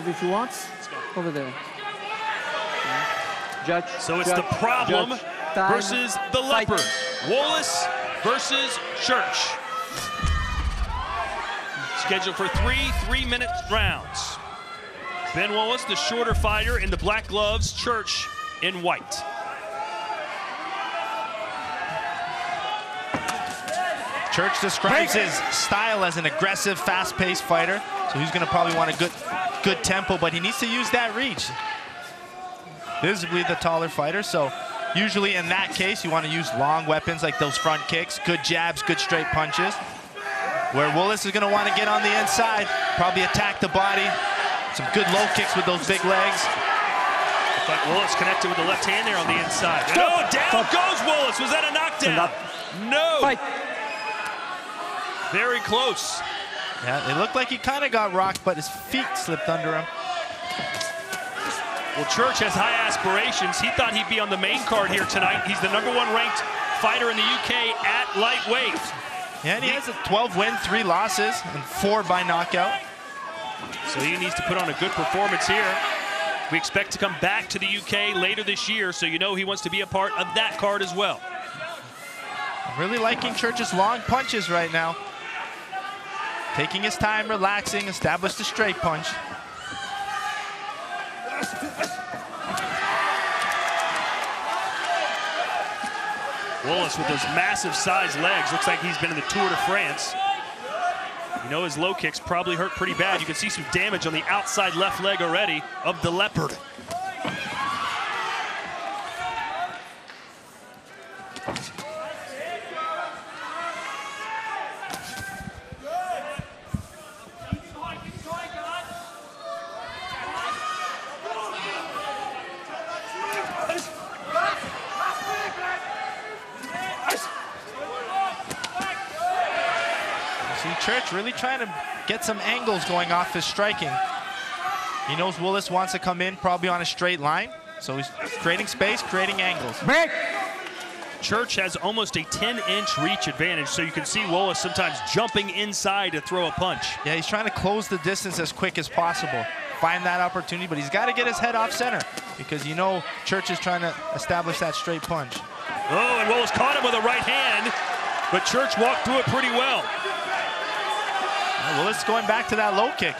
fight if you want. Over there. Judge. So it's the problem versus the leopard. Wallace versus Church. Scheduled for 3 3-minute rounds. Ben Wallace, the shorter fighter, in the black gloves. Church in white. Church describes his style as an aggressive, fast-paced fighter. So he's going to probably want a good tempo, but he needs to use that reach. Visibly the taller fighter, so usually in that case, you want to use long weapons like those front kicks, good jabs, good straight punches. Where Wallace is going to want to get on the inside, probably attack the body. Some good low kicks with those big legs. But Wallace connected with the left hand there on the inside. Oh, down goes Wallace. Was that a knockdown? No. Fight. Very close. Yeah, it looked like he kind of got rocked, but his feet slipped under him. Well, Church has high aspirations. He thought he'd be on the main card here tonight. He's the #1 ranked fighter in the UK at lightweight. Yeah, and he has a 12 win, 3 losses, and 4 by knockout. So he needs to put on a good performance here. We expect to come back to the UK later this year, so you know he wants to be a part of that card as well. I'm really liking Church's long punches right now. Taking his time, relaxing, established a straight punch. Wallace with those massive size legs. Looks like he's been in the Tour de France. You know his low kicks probably hurt pretty bad. You can see some damage on the outside left leg already of the leopard. Church really trying to get some angles going off his striking. He knows Wallace wants to come in probably on a straight line, so he's creating space, creating angles. Break. Church has almost a 10-inch reach advantage, so you can see Wallace sometimes jumping inside to throw a punch. Yeah, he's trying to close the distance as quick as possible. Find that opportunity, but he's got to get his head off center because you know Church is trying to establish that straight punch. Oh, and Wallace caught him with a right hand, but Church walked through it pretty well. Wallace going back to that low kick.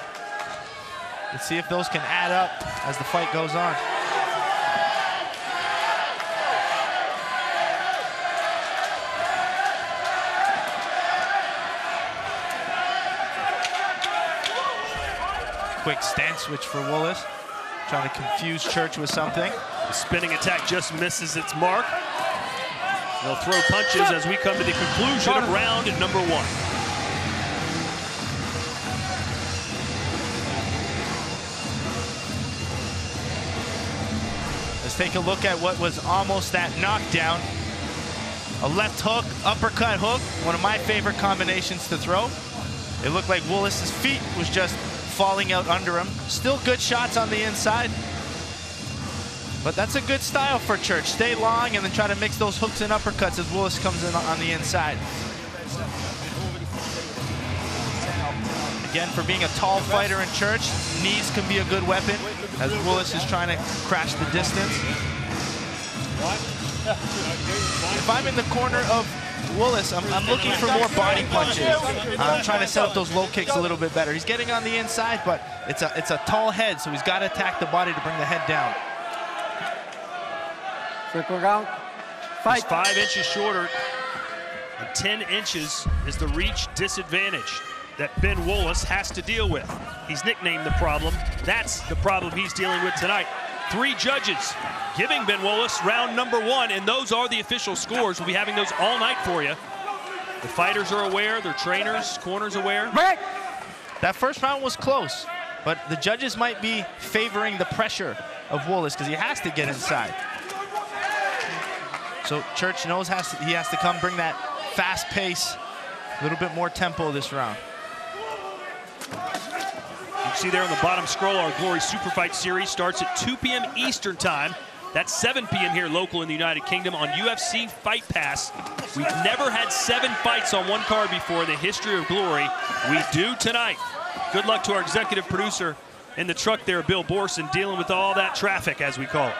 Let's see if those can add up as the fight goes on. Quick stance switch for Wallace. Trying to confuse Church with something. The spinning attack just misses its mark. They'll throw punches as we come to the conclusion of round #1. Take a look at what was almost that knockdown. A left hook, uppercut hook, one of my favorite combinations to throw. It looked like Wallace's feet was just falling out under him. Still good shots on the inside. But that's a good style for Church. Stay long and then try to mix those hooks and uppercuts as Wallace comes in on the inside. Again, for being a tall fighter in Church, knees can be a good weapon as Wallace is trying to crash the distance. If I'm in the corner of Wallace, I'm looking for more body punches. I'm trying to set up those low kicks a little bit better. He's getting on the inside, but it's a tall head, so he's got to attack the body to bring the head down. Circle round. Fight. He's 5 inches shorter, and 10 inches is the reach disadvantage that Ben Wallace has to deal with. He's nicknamed the problem. That's the problem he's dealing with tonight. 3 judges giving Ben Wallace round #1, and those are the official scores. We'll be having those all night for you. The fighters are aware, their trainers, corners aware. Break. That first round was close, but the judges might be favoring the pressure of Wallace because he has to get inside. So Church knows he has to come bring that fast pace, a little bit more tempo this round. You see there on the bottom scroll, our Glory Super Fight Series starts at 2 p.m. Eastern Time. That's 7 p.m. here local in the United Kingdom on UFC Fight Pass. We've never had 7 fights on one card before in the history of Glory. We do tonight. Good luck to our executive producer, in the truck there, Bill Borson, dealing with all that traffic, as we call it.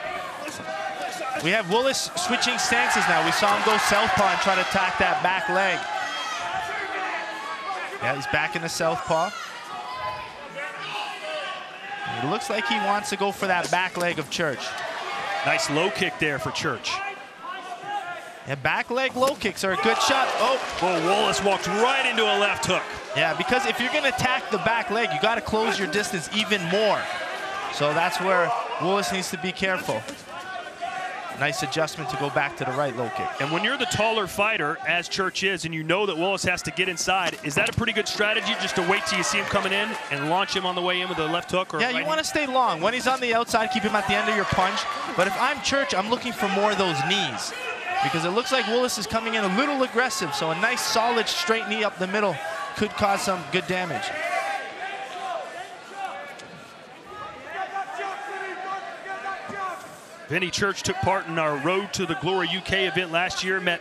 We have Wallace switching stances now. We saw him go southpaw and try to attack that back leg. Yeah, he's back in the southpaw. It looks like he wants to go for that back leg of Church. Nice low kick there for Church. Yeah, back leg low kicks are a good shot. Oh, Wallace walked right into a left hook. Yeah, because if you're going to attack the back leg, you got to close your distance even more. So that's where Wallace needs to be careful. Nice adjustment to go back to the right low kick. And when you're the taller fighter, as Church is, and you know that Wallace has to get inside, is that a pretty good strategy just to wait till you see him coming in and launch him on the way in with a left hook? Or yeah, you want to stay long. When he's on the outside, keep him at the end of your punch. But if I'm Church, I'm looking for more of those knees, because it looks like Wallace is coming in a little aggressive. So a nice, solid, straight knee up the middle could cause some good damage. Vinny Church took part in our Road to the Glory UK event last year, met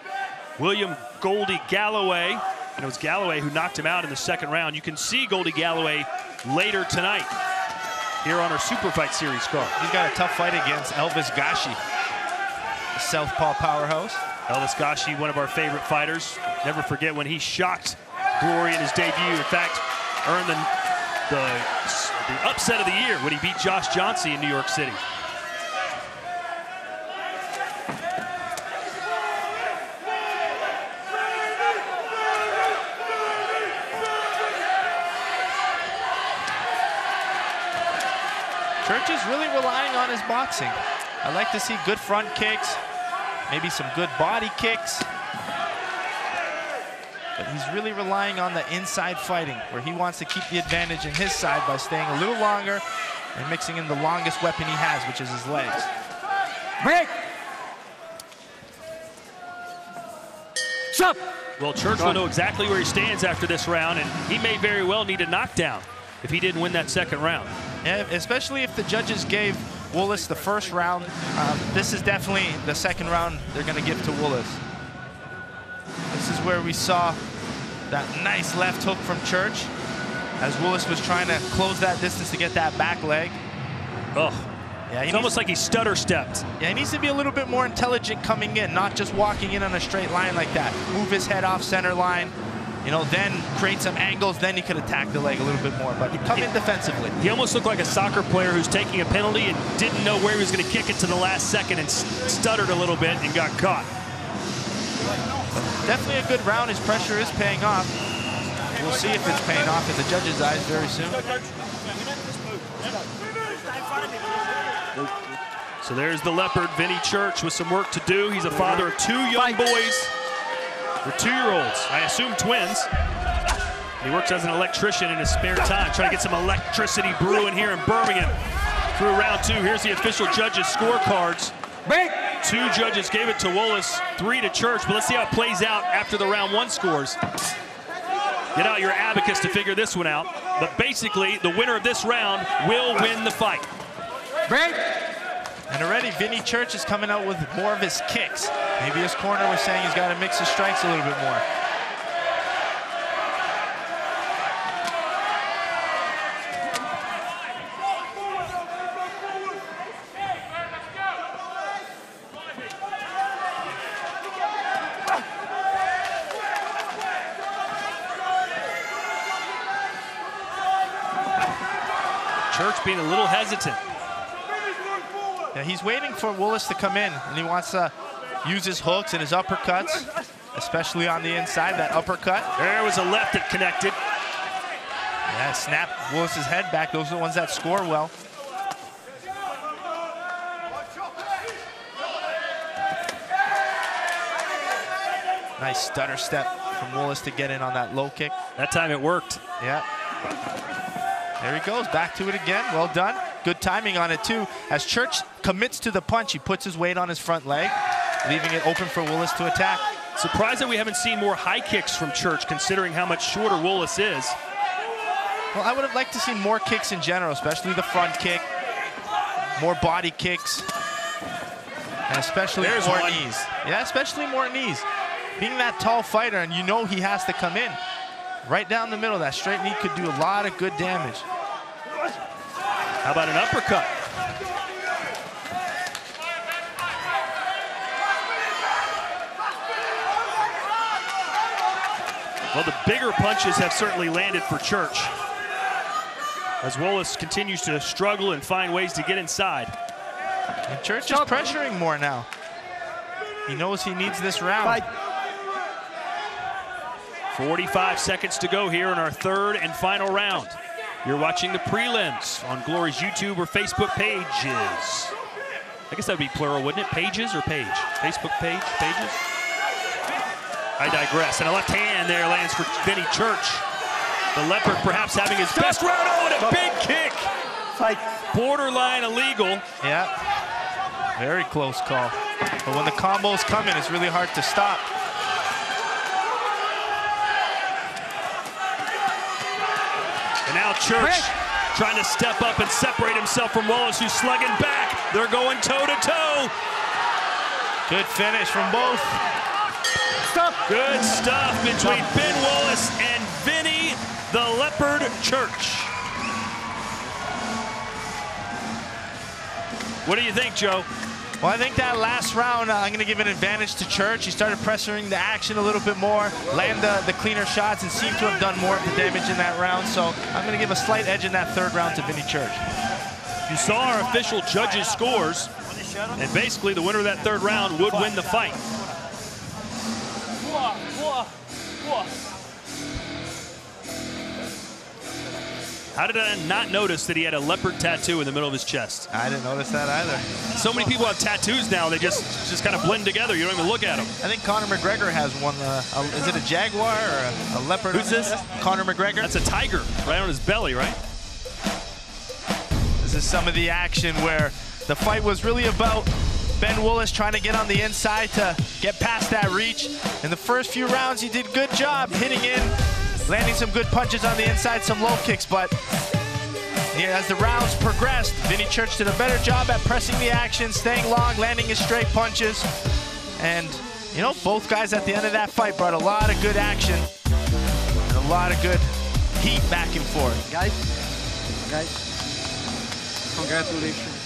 William Goldie Galloway, and it was Galloway who knocked him out in the second round. You can see Goldie Galloway later tonight here on our Super Fight Series card. He's got a tough fight against Elvis Gashi, the southpaw powerhouse. Elvis Gashi, one of our favorite fighters. Never forget when he shocked Glory in his debut. In fact, earned the upset of the year when he beat Josh Johnsey in New York City. Church is really relying on his boxing. I like to see good front kicks, maybe some good body kicks. But he's really relying on the inside fighting, where he wants to keep the advantage in his side by staying a little longer and mixing in the longest weapon he has, which is his legs. Break! Stop! Well, Church will know exactly where he stands after this round, and he may very well need a knockdown if he didn't win that second round. Yeah, especially if the judges gave Wallace the first round. This is definitely the second round they're going to give to Wallace. This is where we saw that nice left hook from Church as Wallace was trying to close that distance to get that back leg. Oh, yeah, it's almost like he stutter stepped. Yeah, he needs to be a little bit more intelligent coming in, not just walking in on a straight line like that. Move his head off center line, you know, then create some angles, then he could attack the leg a little bit more, but come in defensively. He almost looked like a soccer player who's taking a penalty and didn't know where he was going to kick it to the last second and stuttered a little bit and got caught. Definitely a good round. His pressure is paying off. We'll see if it's paying off in the judges' eyes very soon. So there's the Leopard, Vinny Church, with some work to do. He's a father of two young boys. They're 2-year-olds, I assume twins. He works as an electrician in his spare time, trying to get some electricity brewing here in Birmingham. Through round 2, here's the official judges' scorecards. Break! 2 judges gave it to Wallace, 3 to Church, but let's see how it plays out after the round 1 scores. Get out your abacus to figure this one out. But basically, the winner of this round will win the fight. Break! And already Vinny Church is coming out with more of his kicks. Maybe his corner was saying he's got to mix his strikes a little bit more. Church being a little hesitant. Yeah, he's waiting for Wallace to come in, and he wants to use his hooks and his uppercuts, especially on the inside, that uppercut. There was a left that connected. Yeah, snap Wallace's head back. Those are the ones that score well. Nice stutter step from Wallace to get in on that low kick. That time it worked. Yeah. There he goes, back to it again. Well done. Good timing on it too. As Church commits to the punch, he puts his weight on his front leg, leaving it open for Wallace to attack. Surprised that we haven't seen more high kicks from Church, considering how much shorter Wallace is. Well, I would have liked to see more kicks in general, especially the front kick, more body kicks, and especially more knees. Yeah, especially more knees. Being that tall fighter, and you know he has to come in right down the middle, that straight knee could do a lot of good damage. How about an uppercut? Well, the bigger punches have certainly landed for Church, as Wallace continues to struggle and find ways to get inside. And Church is pressuring more now. He knows he needs this round. 45 seconds to go here in our third and final round. You're watching the prelims on Glory's YouTube or Facebook pages. I guess that would be plural, wouldn't it? Pages or page? Facebook page, pages? I digress. And a left hand there lands for Vinny Church. The Leopard perhaps having his best round. Oh, and a big kick. Borderline illegal. Yeah, very close call. But when the combos come in, it's really hard to stop. And now Church trying to step up and separate himself from Wallace, who's slugging back. They're going toe-to-toe. Good finish from both. Good stuff between Ben Wallace and Vinny the Leopard Church. What do you think, Joe? Well, I think that last round, I'm going to give an advantage to Church. He started pressuring the action a little bit more, land the cleaner shots, and seemed to have done more of the damage in that round. So I'm going to give a slight edge in that third round to Vinny Church. You saw our official judges' scores, and basically the winner of that third round would win the fight. How did I not notice that he had a leopard tattoo in the middle of his chest? I didn't notice that either. So many people have tattoos now, they just kind of blend together. You don't even look at them. I think Conor McGregor has one. Is it a jaguar or a leopard? Who's this? Conor McGregor. That's a tiger right on his belly, right? This is some of the action where the fight was really about Ben Wallace trying to get on the inside to get past that reach. In the first few rounds, he did a good job hitting in, landing some good punches on the inside, some low kicks, but as the rounds progressed, Vinny Church did a better job at pressing the action, staying long, landing his straight punches. And, you know, both guys at the end of that fight brought a lot of good action and a lot of good heat back and forth. Guys, congratulations.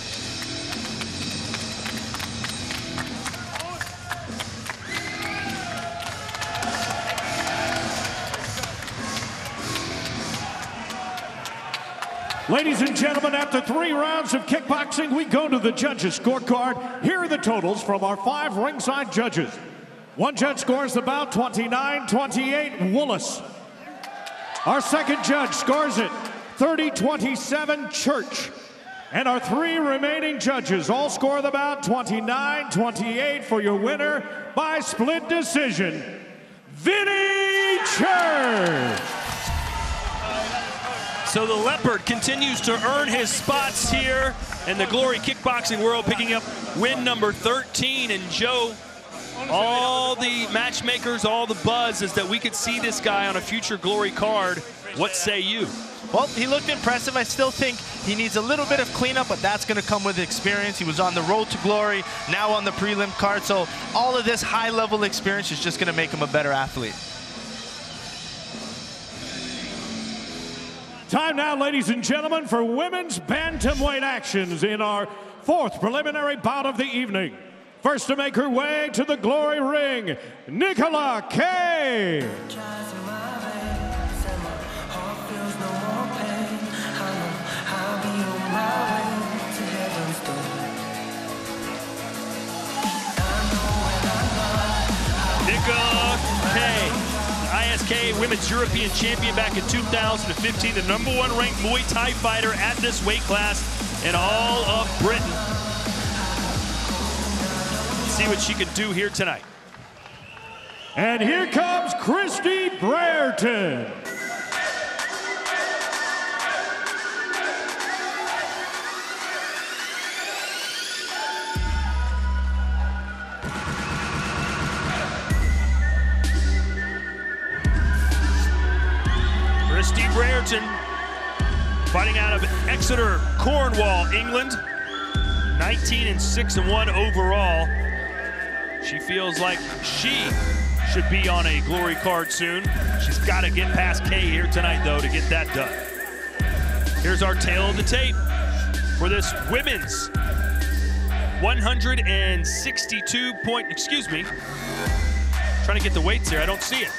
Ladies and gentlemen, after 3 rounds of kickboxing, we go to the judges' scorecard. Here are the totals from our 5 ringside judges. One judge scores the bout 29-28, Wallace. Our second judge scores it 30-27, Church. And our 3 remaining judges all score the bout 29-28 for your winner by split decision, Vinny Church. So the Leopard continues to earn his spots here in the Glory Kickboxing world, picking up win number 13. And Joe, all the matchmakers, all the buzz is that we could see this guy on a future Glory card. What say you? Well, he looked impressive. I still think he needs a little bit of cleanup, but that's going to come with experience. He was on the road to glory, now on the prelim card. So all of this high-level experience is just going to make him a better athlete. Time now, ladies and gentlemen, for women's bantamweight actions in our 4th preliminary bout of the evening. First to make her way to the glory ring, Nicola Kay. Nicola Kay, ISK Women's European Champion back in 2015, the #1 ranked Muay Thai fighter at this weight class in all of Britain. Let's see what she can do here tonight. And here comes Misty Branson. Misty Branson, fighting out of Exeter, Cornwall, England. 19-6-1 overall. She feels like she should be on a glory card soon. She's got to get past Kay here tonight, though, to get that done. Here's our tail of the tape. for this women's 162 point, excuse me, trying to get the weights here, I don't see it.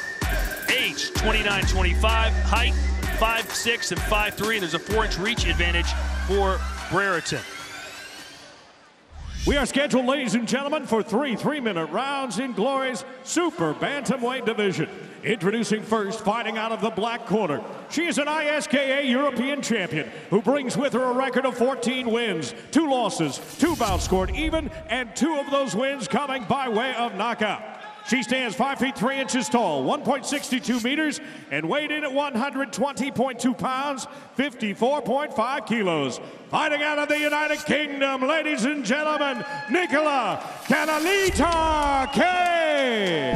Age 29-25, height 5'6" and 5'3", and there's a 4-inch reach advantage for Brereton. We are scheduled, ladies and gentlemen, for 3 3-minute rounds in Glory's Super Bantamweight division. Introducing first, fighting out of the black corner. She is an ISKA European champion who brings with her a record of 14 wins, 2 losses, 2 bouts scored even, and 2 of those wins coming by way of knockout. She stands 5 feet 3 inches tall, 1.62 meters, and weighed in at 120.2 pounds, 54.5 kilos. Fighting out of the United Kingdom, ladies and gentlemen, Nicola Kay.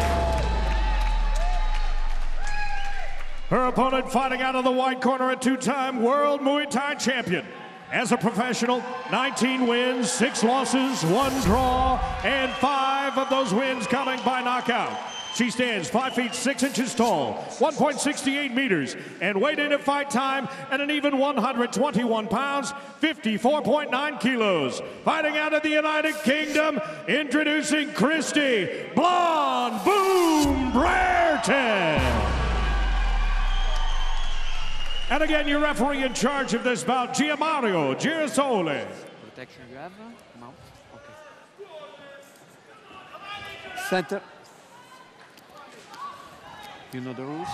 Her opponent fighting out of the white corner, a 2-time world Muay Thai champion. As a professional, 19 wins, 6 losses, 1 draw, and 5 of those wins coming by knockout. She stands 5 feet 6 inches tall, 1.68 meters, and weighed in at fight time at an even 121 pounds, 54.9 kilos. Fighting out of the United Kingdom, introducing Misty Blonde Boom Branson. And again, your referee in charge of this bout, Gianmario Girasole. Protection you have? Mount? Okay. Center. You know the rules.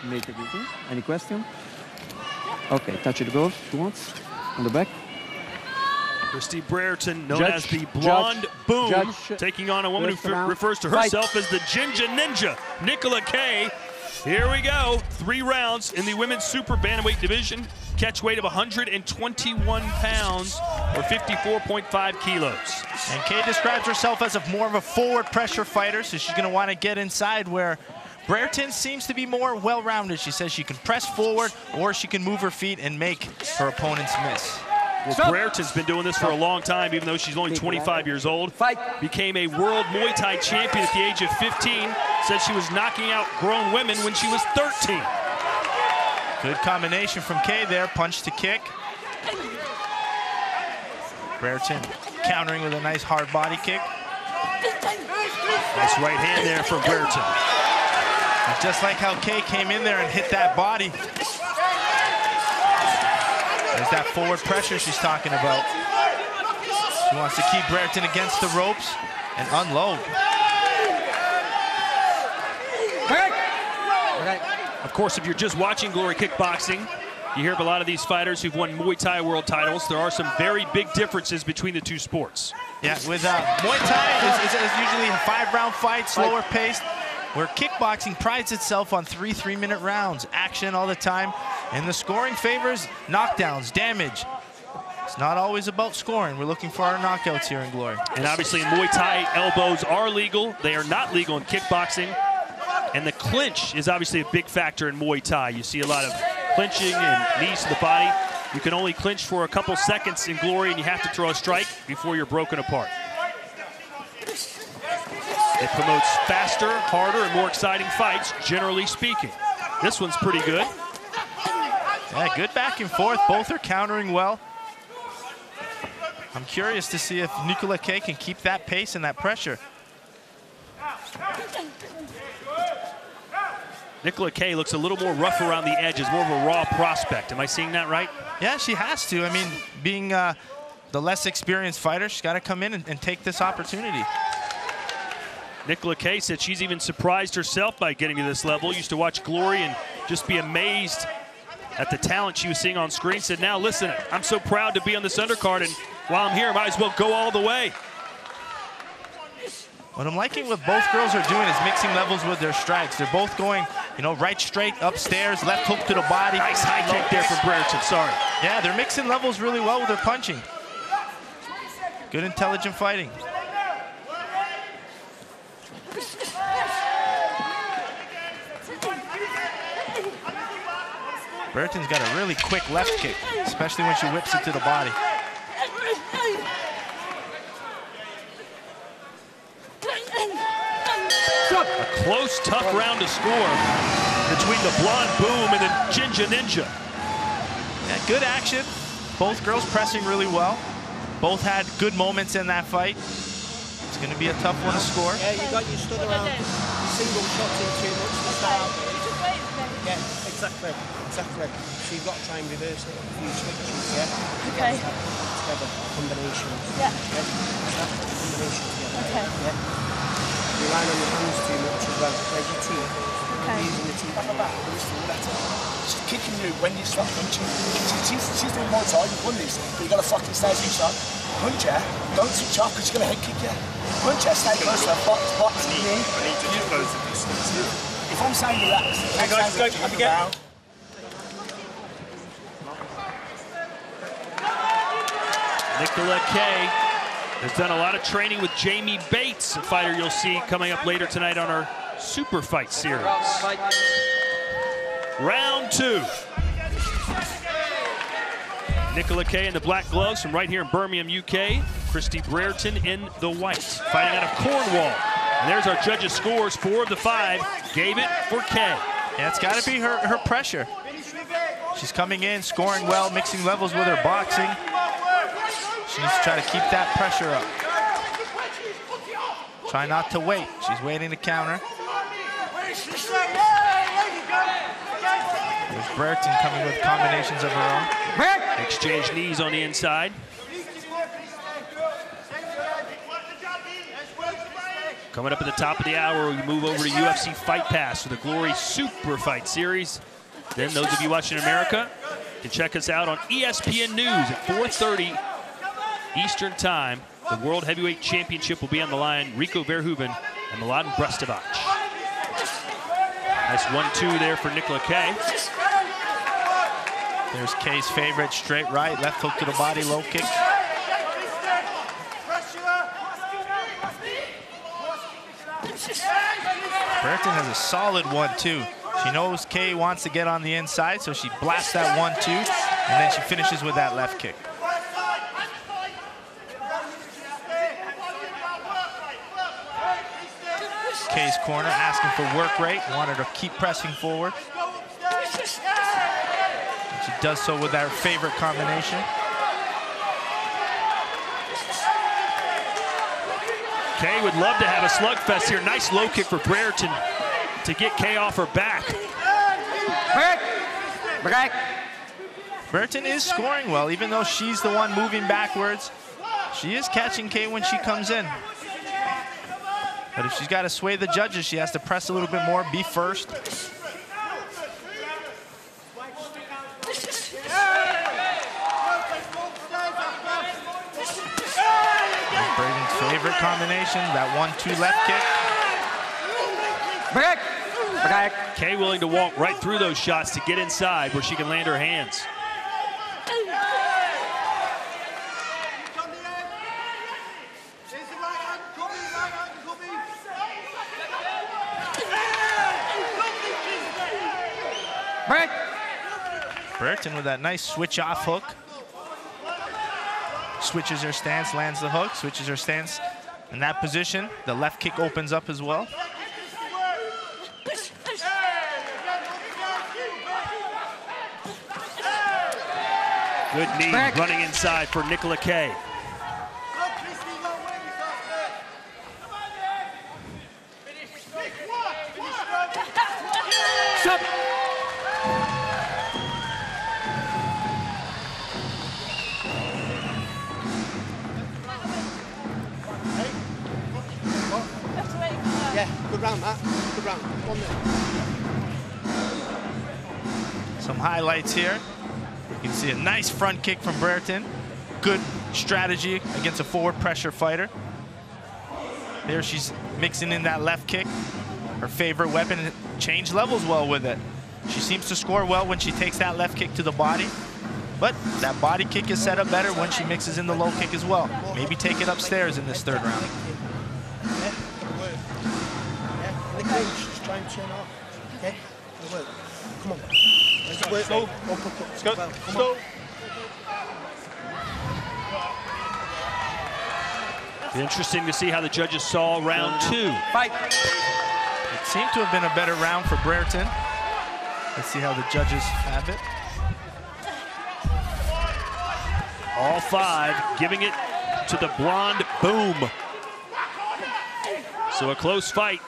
Make it easy. Any question? Okay, touch it goes once on the back. Misty Branson, known as the Blonde Boom, taking on a woman who refers to herself as the Ginger Ninja, Nicola Kay. Here we go, 3 rounds in the women's super bantamweight division. Catch weight of 121 pounds or 54.5 kilos. And Kay describes herself as more of a forward pressure fighter, so she's gonna wanna get inside, where Brereton seems to be more well-rounded. She says she can press forward or she can move her feet and make her opponents miss. Well, Brereton's been doing this for a long time, even though she's only 25 years old. Became a world Muay Thai champion at the age of 15. Said she was knocking out grown women when she was 13. Good combination from Kay there, punch to kick. Brereton countering with a nice hard body kick. Nice right hand there from Brereton. And just like how Kay came in there and hit that body. There's that forward pressure she's talking about. She wants to keep Brereton against the ropes and unload. Of course, if you're just watching Glory Kickboxing, you hear of a lot of these fighters who've won Muay Thai world titles. There are some very big differences between the 2 sports. Yeah, with Muay Thai is usually a 5-round fight, slower paced, where kickboxing prides itself on 3 3-minute rounds, action all the time, and the scoring favors knockdowns, damage. It's not always about scoring. We're looking for our knockouts here in Glory. And obviously in Muay Thai, elbows are legal. They are not legal in kickboxing. And the clinch is obviously a big factor in Muay Thai. You see a lot of clinching and knees to the body. You can only clinch for a couple seconds in Glory, and you have to throw a strike before you're broken apart. It promotes faster, harder, and more exciting fights, generally speaking. This one's pretty good. Yeah, good back and forth. Both are countering well. I'm curious to see if Nicola Kay can keep that pace and that pressure. Nicola Kay looks a little more rough around the edges, more of a raw prospect. Am I seeing that right? Yeah, she has to. I mean, being the less experienced fighter, she's got to come in and take this opportunity. Nicola Kay said she's even surprised herself by getting to this level. Used to watch Glory and just be amazed at the talent she was seeing on screen. Said, now listen, I'm so proud to be on this undercard, and while I'm here, I might as well go all the way. What I'm liking what both girls are doing is mixing levels with their strikes. They're both going, you know, right straight, upstairs, left hook to the body. Nice high kick there from Brereton, sorry. Yeah, they're mixing levels really well with their punching. Good, intelligent fighting. Brereton's got a really quick left kick, especially when she whips it to the body. A close, tough round to score between the Blonde Boom and the Ginger Ninja. Yeah, good action. Both girls pressing really well. Both had good moments in that fight. It's going to be a tough one to score. Yeah, you got your stood around single shots in too much to start. Yeah, exactly. So you've got to try and reverse it. A few switches, yeah? Okay. Together, combinations. Yeah. Combinations together. Okay. Yeah. You line on your hands too much as well. Where's your teeth? Okay. Using the teeth. She's kicking you when you stop punching. She's doing more time. You've won this, but you got to fucking stay switch on. Punch her, don't switch off because she's going to head kick you. Punch her, stay close to her, box. I need to get close to this. If I'm saying relax, hey guys, go again. Nicola Kay has done a lot of training with Jamie Bates, a fighter you'll see coming up later tonight on our Super Fight series. Round 2. Nicola Kay in the black gloves from right here in Birmingham, UK. Misty Branson in the white, fighting out of Cornwall. And there's our judges' scores. 4 of the 5 gave it for Kay. Yeah, it's got to be her pressure. She's coming in, scoring well, mixing levels with her boxing. She needs to try to keep that pressure up. Try not to wait. She's waiting to counter. There's Branson coming with combinations of her own. Exchange knees on the inside. Coming up at the top of the hour, we move over to UFC Fight Pass for the Glory Super Fight Series. Then those of you watching in America can check us out on ESPN News at 4:30 Eastern Time. The World Heavyweight Championship will be on the line. Rico Verhoeven and Mladen Brstovac. Nice 1-2 there for Nicola Kay. There's Kay's favorite, straight right, left hook to the body, low kick. Branson has a solid 1-2. She knows Kay wants to get on the inside, so she blasts that 1-2, and then she finishes with that left kick. Kay's corner asking for work rate, wanted her to keep pressing forward. And she does so with her favorite combination. Kay would love to have a slugfest here. Nice low kick for Branson to get Kay off her back. Branson is scoring well, even though she's the one moving backwards. She is catching Kay when she comes in. But if she's got to sway the judges, she has to press a little bit more, be first. Braden's favorite combination, that 1-2 left kick. Kay willing to walk right through those shots to get inside where she can land her hands. Branson with that nice switch off hook. Switches her stance, lands the hook, switches her stance. In that position, the left kick opens up as well. Good knee running inside for Nicola Kay. Stop. Yeah, good round, Matt. Good round. 1 minute. Some highlights here. You can see a nice front kick from Branson. Good strategy against a forward pressure fighter. There she's mixing in that left kick. Her favorite weapon, changed levels well with it. She seems to score well when she takes that left kick to the body. But that body kick is set up better when she mixes in the low kick as well. Maybe take it upstairs in this 3rd round. Just try and turn off. Okay? It'll work. Come on. Let's work. Slow. Let's go. Slow. Interesting to see how the judges saw round 2. Fight. It seemed to have been a better round for Branson. Let's see how the judges have it. All 5 giving it to the blonde Boom. So a close fight.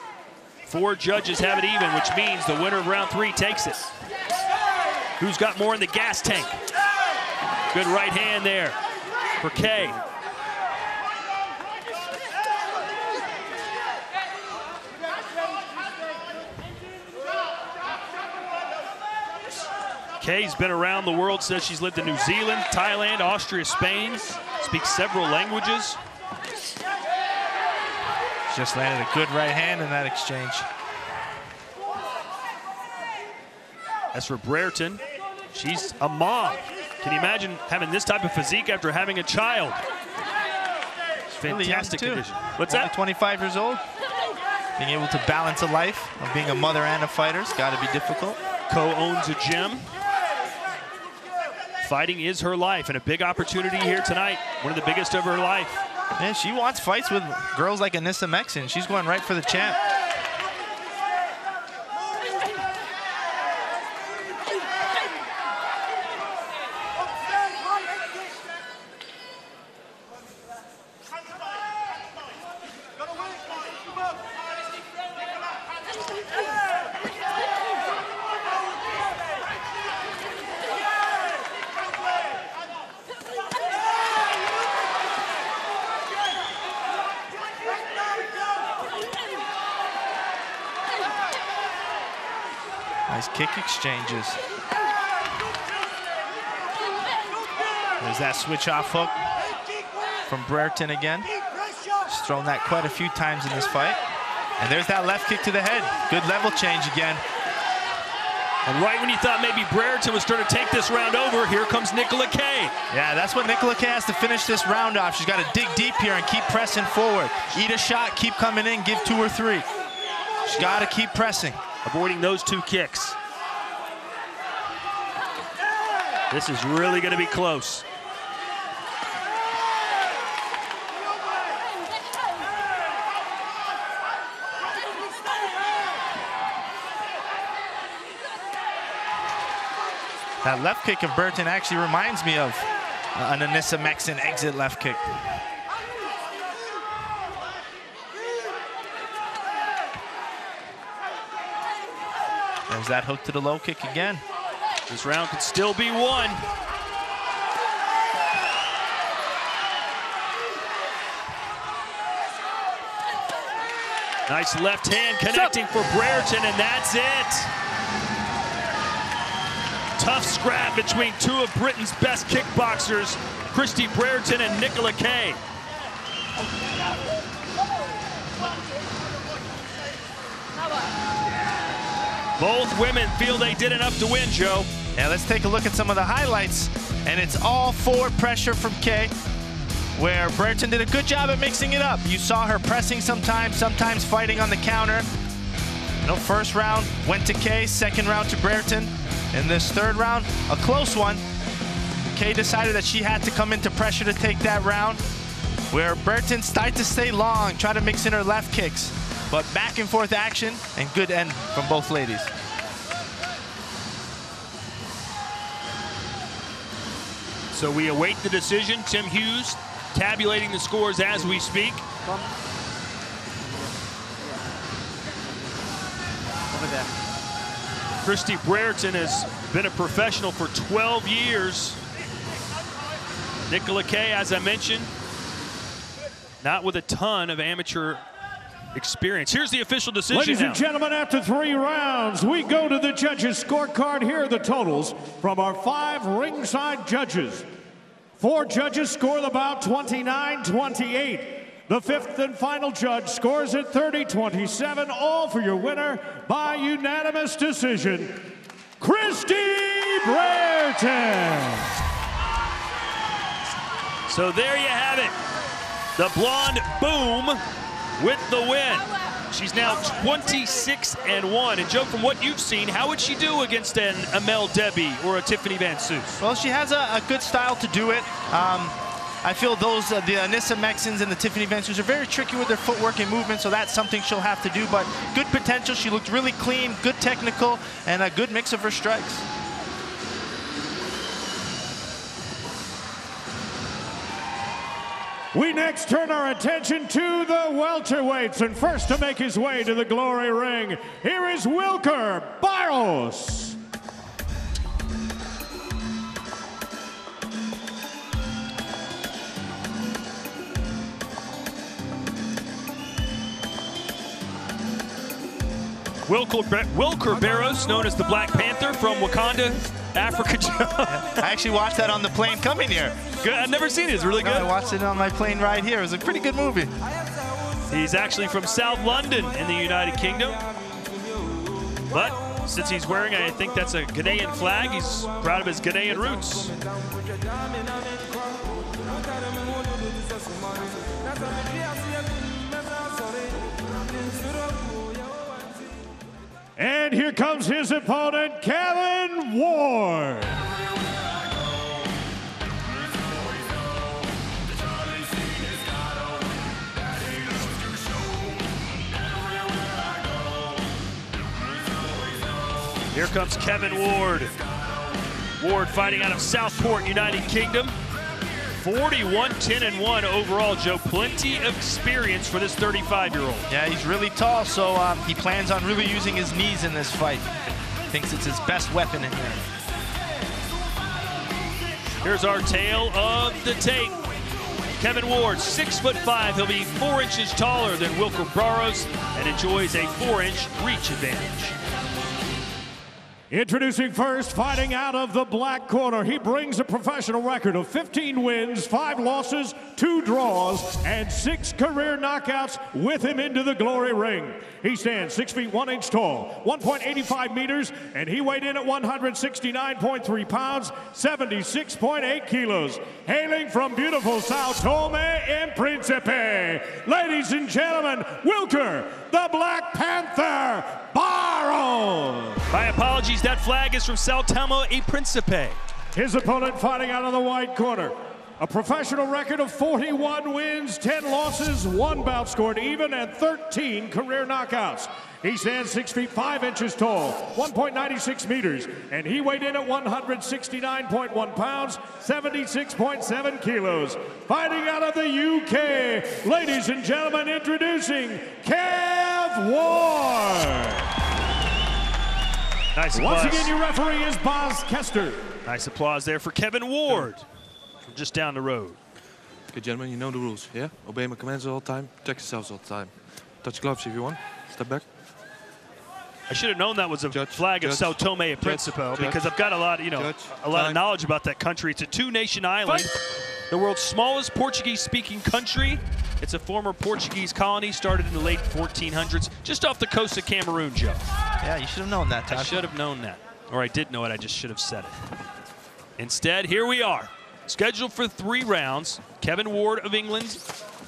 4 judges have it even, which means the winner of round 3 takes it. Who's got more in the gas tank? Good right hand there for Kay. Kay's been around the world, says she's lived in New Zealand, Thailand, Austria, Spain, speaks several languages. Just landed a good right hand in that exchange. As for Brereton, she's a mom. Can you imagine having this type of physique after having a child? Fantastic condition. What's that? 25 years old. Being able to balance a life of being a mother and a fighter's got to be difficult. Co-owns a gym. Fighting is her life, and a big opportunity here tonight. One of the biggest of her life. Yeah, she wants fights with girls like Anissa Mexen. She's going right for the champ. Nice kick exchanges. There's that switch off hook from Brereton again. She's thrown that quite a few times in this fight. And there's that left kick to the head. Good level change again. And right when you thought maybe Brereton was starting to take this round over, here comes Nicola Kay. Yeah, that's what Nicola Kay has to finish this round off. She's got to dig deep here and keep pressing forward. Eat a shot, keep coming in, give 2 or 3. She's got to keep pressing. Avoiding those 2 kicks. This is really going to be close. That left kick of Brereton actually reminds me of an Anissa Mexen exit left kick. There's that hook to the low kick again. This round could still be won. Nice left hand connecting for Brereton, and that's it. Tough scrap between 2 of Britain's best kickboxers, Misty Branson and Nicola Kay. Both women feel they did enough to win, Joe. Yeah, let's take a look at some of the highlights. And it's all forward pressure from Kay, where Brereton did a good job at mixing it up. You saw her pressing sometimes fighting on the counter. You know, first round went to Kay, second round to Brereton. In this third round, a close one. Kay decided that she had to come into pressure to take that round, where Brereton started to stay long, try to mix in her left kicks. But back and forth action and good end from both ladies. So we await the decision. Tim Hughes tabulating the scores as we speak. Over there. Misty Branson has been a professional for 12 years. Nicola Kay, as I mentioned, not with a ton of amateur experience. Here's the official decision. Ladies now. and gentlemen, after 3 rounds, we go to the judges' scorecard. Here are the totals from our 5 ringside judges. 4 judges score the bout 29-28. The 5th and final judge scores it 30-27, all for your winner by unanimous decision, Misty Branson. So there you have it. The blonde Boom with the win. She's now 26-1. And Joe, from what you've seen, how would she do against an Amel Debbie or a Tiffany Van Soos? Well, she has a good style to do it. I feel those, the Anissa Mexens and the Tiffany Van Soos are very tricky with their footwork and movement, so that's something she'll have to do. But good potential. She looked really clean, good technical, and a good mix of her strikes. We next turn our attention to the welterweights, and first to make his way to the glory ring, here is Wilker Barros. Wilker Barros, known as the Black Panther from Wakanda, Africa. I actually watched that on the plane coming here. Good. I've never seen it. It's really good. I watched it on my plane ride here. It was a pretty good movie. He's actually from South London in the United Kingdom. But since he's wearing, I think that's a Ghanaian flag, he's proud of his Ghanaian roots. And here comes his opponent, Kevin Ward. Here comes Kevin Ward. Ward fighting out of Southport, United Kingdom. 41-10-1 overall, Joe. Plenty of experience for this 35-year-old. Yeah, he's really tall, so he plans on really using his knees in this fight. Thinks it's his best weapon in here. Here's our tale of the tape. Kevin Ward, 6'5". He'll be 4 inches taller than Wilker Barros and enjoys a 4-inch reach advantage. Introducing first, fighting out of the black corner, he brings a professional record of 15 wins, 5 losses, 2 draws, and 6 career knockouts with him into the glory ring. He stands 6 feet 1 inch tall, 1.85 meters, and he weighed in at 169.3 pounds, 76.8 kilos. Hailing from beautiful Sao Tome and Principe, ladies and gentlemen, Wilker, the Black Panther, Barros. My apologies, that flag is from Sao Tome e Principe. His opponent fighting out of the white corner. A professional record of 41 wins, 10 losses, 1 bout scored even, and 13 career knockouts. He stands 6 feet 5 inches tall, 1.96 meters, and he weighed in at 169.1 pounds, 76.7 kilos. Fighting out of the UK, ladies and gentlemen, introducing Kev Ward. Nice applause. Once again, your referee is Boz Kester. Nice applause there for Kevin Ward from just down the road. Okay, gentlemen, you know the rules, yeah? Obey my commands all the time, protect yourselves all the time. Touch gloves if you want. Step back. I should have known that was a flag of Sao Tome and Principe because I've got a lot, of knowledge about that country. It's a 2-nation island, the world's smallest Portuguese-speaking country. It's a former Portuguese colony, started in the late 1400s, just off the coast of Cameroon, Joe. Yeah, you should have known that, Todd. I should have known that. Or I did know it, I just should have said it. Instead, here we are. Scheduled for 3 rounds. Kevin Ward of England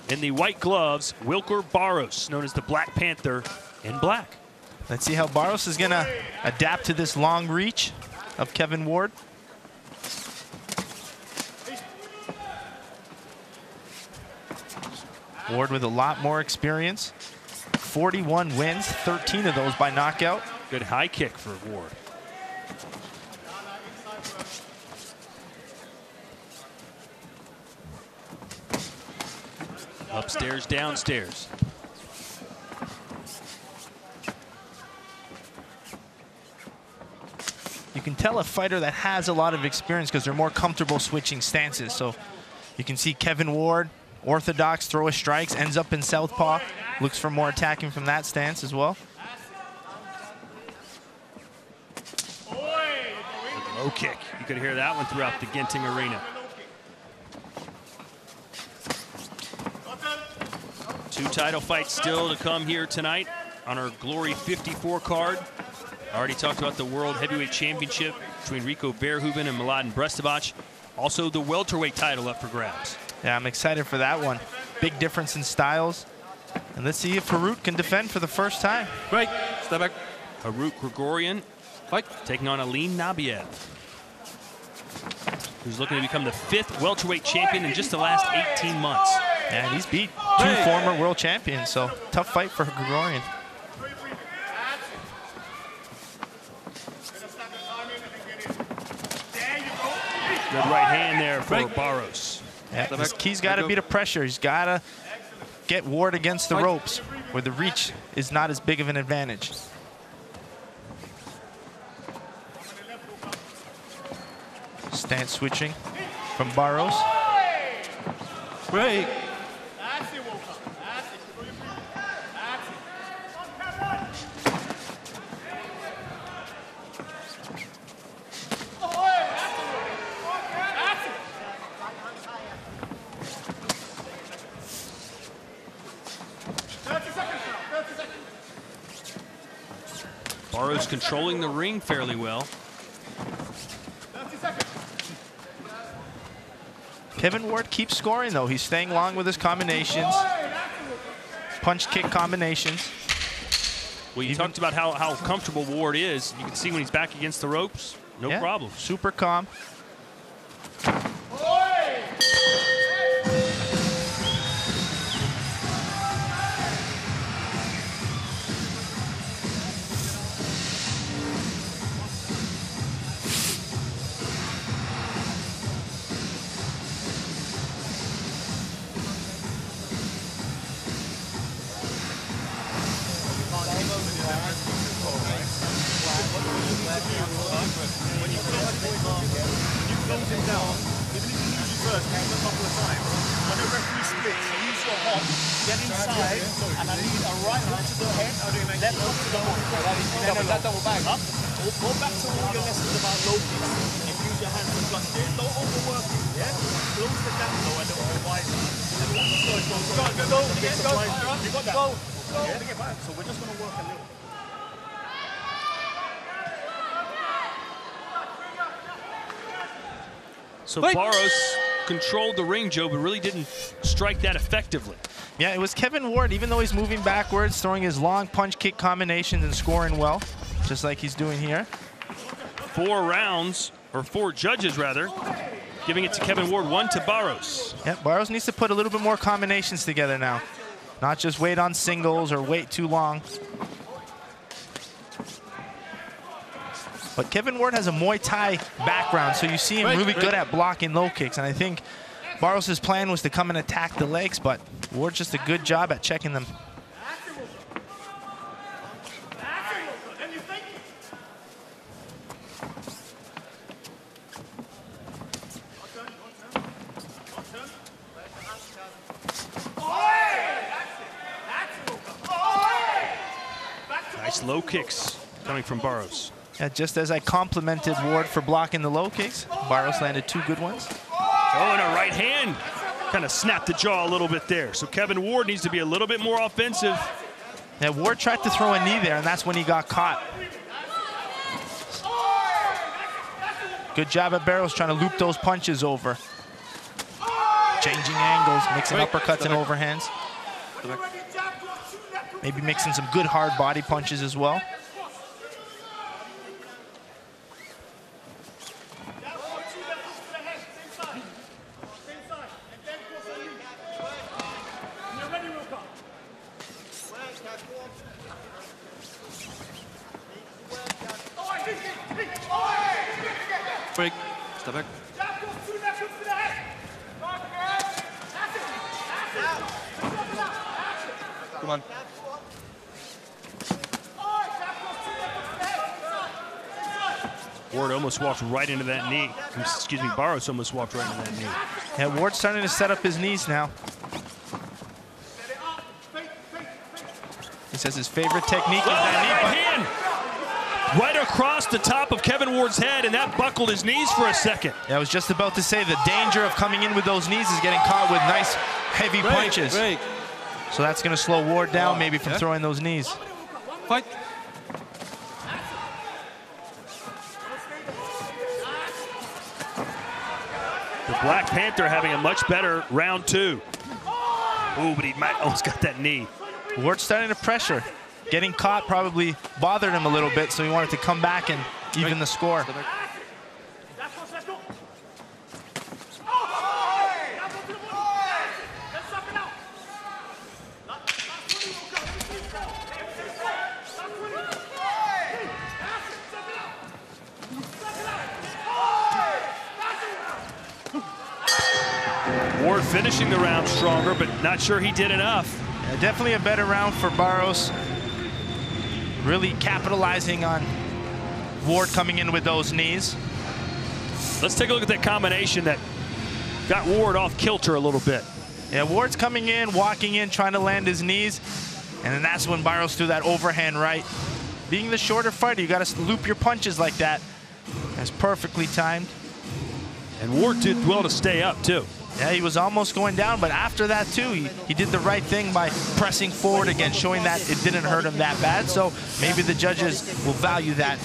in the white gloves. Wilker Barros, known as the Black Panther, in black. Let's see how Barros is going to adapt to this long reach of Kevin Ward. Ward with a lot more experience. 41 wins, 13 of those by knockout. Good high kick for Ward. Upstairs, downstairs. You can tell a fighter that has a lot of experience because they're more comfortable switching stances. So you can see Kevin Ward, orthodox, throw his strikes, ends up in southpaw, looks for more attacking from that stance as well. Low kick. You could hear that one throughout the Genting arena. 2 title fights still to come here tonight on our Glory 54 card. I already talked about the World Heavyweight Championship between Rico Verhoeven and Mladen Brestovac. Also the welterweight title up for grabs. Yeah, I'm excited for that one. Big difference in styles. And let's see if Harut can defend for the first time. Right, step back. Harut Grigorian Fight. taking on Aline Nabiev, who's looking to become the 5th welterweight champion in just the last 18 months. And he's beat 2 former world champions, so tough fight for Grigorian. Good right hand there for Barros. Yeah, his key's got to be the pressure. He's got to get Ward against the ropes where the reach is not as big of an advantage. Stance switching from Barros. Break. Barros controlling the ring fairly well. Kevin Ward keeps scoring, though. He's staying long with his combinations, punch-kick combinations. Well, you talked about how comfortable Ward is. You can see when he's back against the ropes, no problem. Super calm. So Barros controlled the ring, Joe, but really didn't strike that effectively. Yeah, it was Kevin Ward, even though he's moving backwards, throwing his long punch kick combinations and scoring well, just like he's doing here. 4 rounds, or 4 judges rather, giving it to Kevin Ward, 1 to Barros. Yeah, Barros needs to put a little bit more combinations together now. Not just wait on singles or wait too long. But Kevin Ward has a Muay Thai background, so you see him really good at blocking low kicks. And I think Barros' plan was to come and attack the legs, but Ward's just a good job at checking them. Nice low kicks coming from Barros. Yeah, just as I complimented Ward for blocking the low kicks, Barros landed 2 good ones. Oh, and a right hand. Kind of snapped the jaw a little bit there. So Kevin Ward needs to be a little bit more offensive. Yeah, Ward tried to throw a knee there, and that's when he got caught. Good job at Barros trying to loop those punches over. Changing angles, mixing uppercuts and overhands. Maybe mixing some good hard body punches as well. Break. Step back. Come on. Ward almost walked right into that knee. Excuse me, Barros almost walked right into that knee. Yeah, Ward's starting to set up his knees now. He says his favorite technique is that right hand. Right across the top of Kevin Ward's head, and that buckled his knees for a second. Yeah, I was just about to say the danger of coming in with those knees is getting caught with nice, heavy punches. So that's going to slow Ward down maybe from throwing those knees. Fight. The Black Panther having a much better round 2. Ooh, but he might almost got that knee. Ward's starting to pressure. Getting caught probably bothered him a little bit, so he wanted to come back and even the score. Ward finishing the round stronger, but not sure he did enough. Yeah, definitely a better round for Barros. Really capitalizing on Ward coming in with those knees. Let's take a look at that combination that got Ward off kilter a little bit. Yeah, Ward's coming in, walking in, trying to land his knees, and then that's when Barros threw that overhand right. Being the shorter fighter, you got to loop your punches like that. That's perfectly timed. And Ward did well to stay up, too. Yeah, he was almost going down, but after that, too, he did the right thing by pressing forward again, showing that it didn't hurt him that bad. So maybe the judges will value that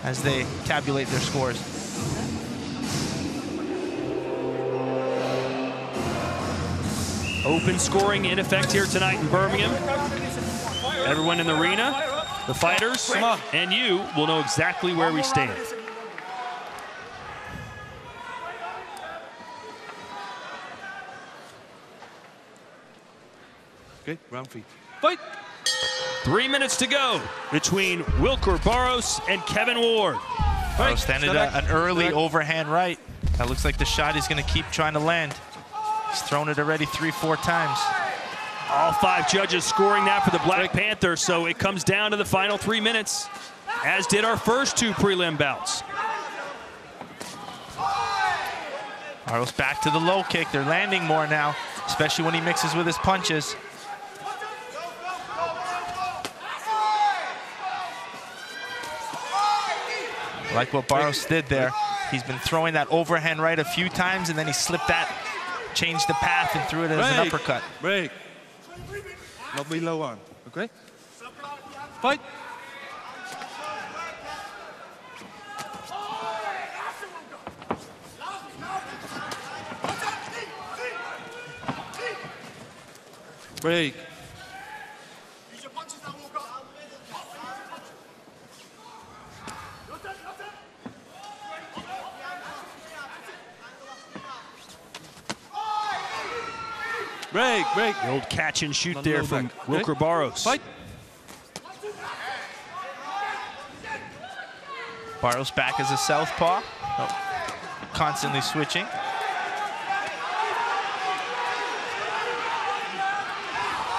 as they tabulate their scores. Open scoring in effect here tonight in Birmingham. Everyone in the arena, the fighters, and you will know exactly where we stand. Okay, round 3. Fight! 3 minutes to go between Wilker Barros and Kevin Ward. Barros landed an early overhand right. That looks like the shot he's going to keep trying to land. He's thrown it already 3-4 times. All 5 judges scoring that for the Black Panther, so it comes down to the final 3 minutes, as did our first 2 prelim bouts. Barros back to the low kick. They're landing more now, especially when he mixes with his punches. Like what Barros did there. He's been throwing that overhand right a few times, and then he slipped that, changed the path, and threw it as an uppercut. Break. Not below one, okay? Fight. Break. Break, break. The old catch and shoot there from Wilker Barros. Fight. Barros back as a southpaw. Constantly switching.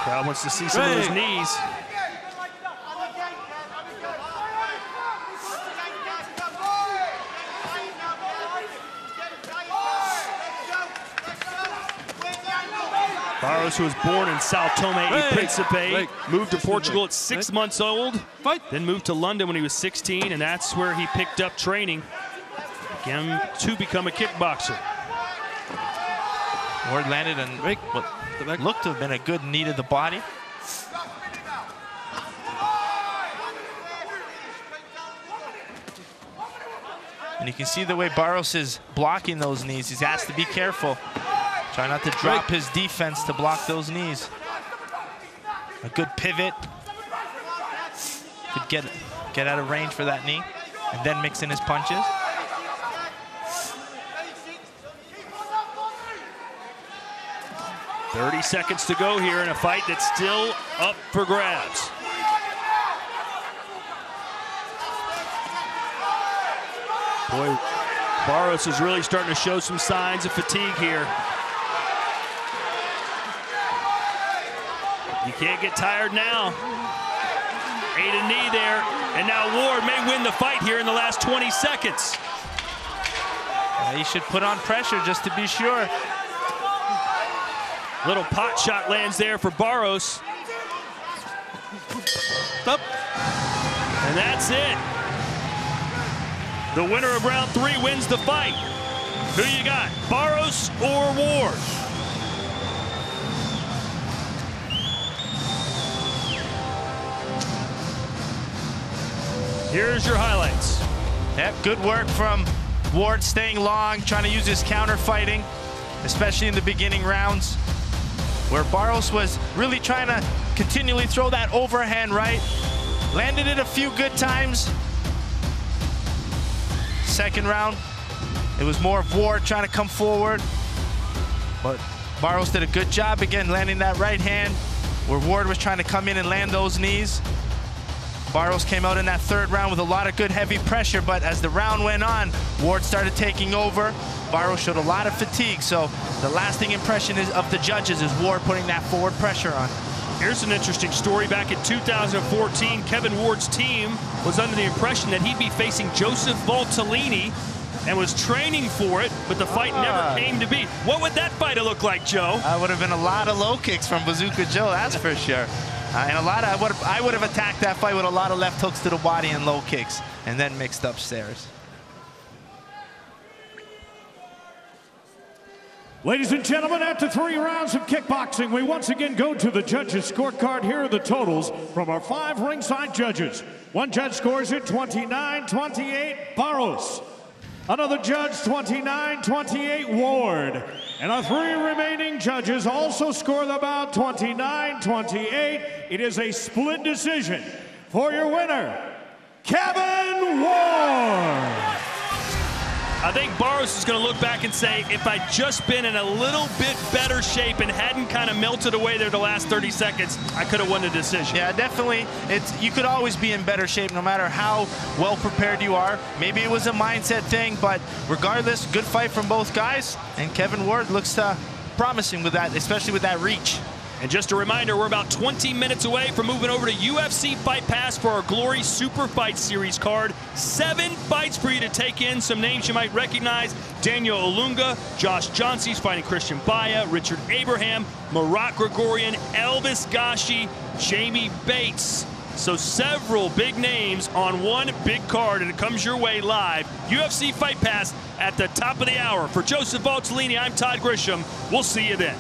Crowd wants to see some of those knees. Barros, who was born in Sao Tome and Principe, moved to Portugal at 6 months old, then moved to London when he was 16, and that's where he picked up training again to become a kickboxer. Ward landed on what looked to have been a good knee to the body. And you can see the way Barros is blocking those knees. He's asked to be careful. Try not to drop his defense to block those knees. A good pivot. Could get out of range for that knee, and then mix in his punches. "30 seconds to go here in a fight that's still up for grabs. Boy, Barros is really starting to show some signs of fatigue here. You can't get tired now. Ate a knee there, and now Ward may win the fight here in the last 20 seconds. He should put on pressure just to be sure. Little pot shot lands there for Barros. Up. And that's it. The winner of round 3 wins the fight. Who you got, Barros or Ward? Here's your highlights. Yep, good work from Ward, staying long, trying to use his counter fighting, especially in the beginning rounds, where Barros was really trying to continually throw that overhand right. Landed it a few good times. Second round, it was more of Ward trying to come forward, but Barros did a good job again landing that right hand, where Ward was trying to come in and land those knees. Barros came out in that third round with a lot of good heavy pressure, but as the round went on, Ward started taking over. Barros showed a lot of fatigue, so the lasting impression of the judges is Ward putting that forward pressure on. Here's an interesting story. Back in 2014, Kevin Ward's team was under the impression that he'd be facing Joseph Valtellini and was training for it, but the fight never came to be. What would that fight have looked like, Joe? Would have been a lot of low kicks from Bazooka Joe, that's for sure. And I would have attacked that fight with a lot of left hooks to the body and low kicks, and then mixed upstairs. Ladies and gentlemen, after 3 rounds of kickboxing, we once again go to the judges' scorecard. Here are the totals from our 5 ringside judges. One judge scores it 29-28, Barros. Another judge, 29-28, Ward. And our 3 remaining judges also score the bout 29-28. It is a split decision for your winner, Kevin Ward. I think Barros is going to look back and say, if I'd just been in a little bit better shape and hadn't kind of melted away there the last 30 seconds, I could have won the decision. Yeah, definitely. You could always be in better shape no matter how well prepared you are. Maybe it was a mindset thing, but regardless, good fight from both guys. And Kevin Ward looks promising with that, especially with that reach. And just a reminder, we're about 20 minutes away from moving over to UFC Fight Pass for our Glory Super Fight Series card. 7 fights for you to take in. Some names you might recognize: Daniel Olunga, Josh Johnson's fighting Christian Baya, Richard Abraham, Marat Grigorian, Elvis Gashi, Jamie Bates. So several big names on one big card, and it comes your way live. UFC Fight Pass at the top of the hour. For Joseph Valtellini, I'm Todd Grisham. We'll see you then.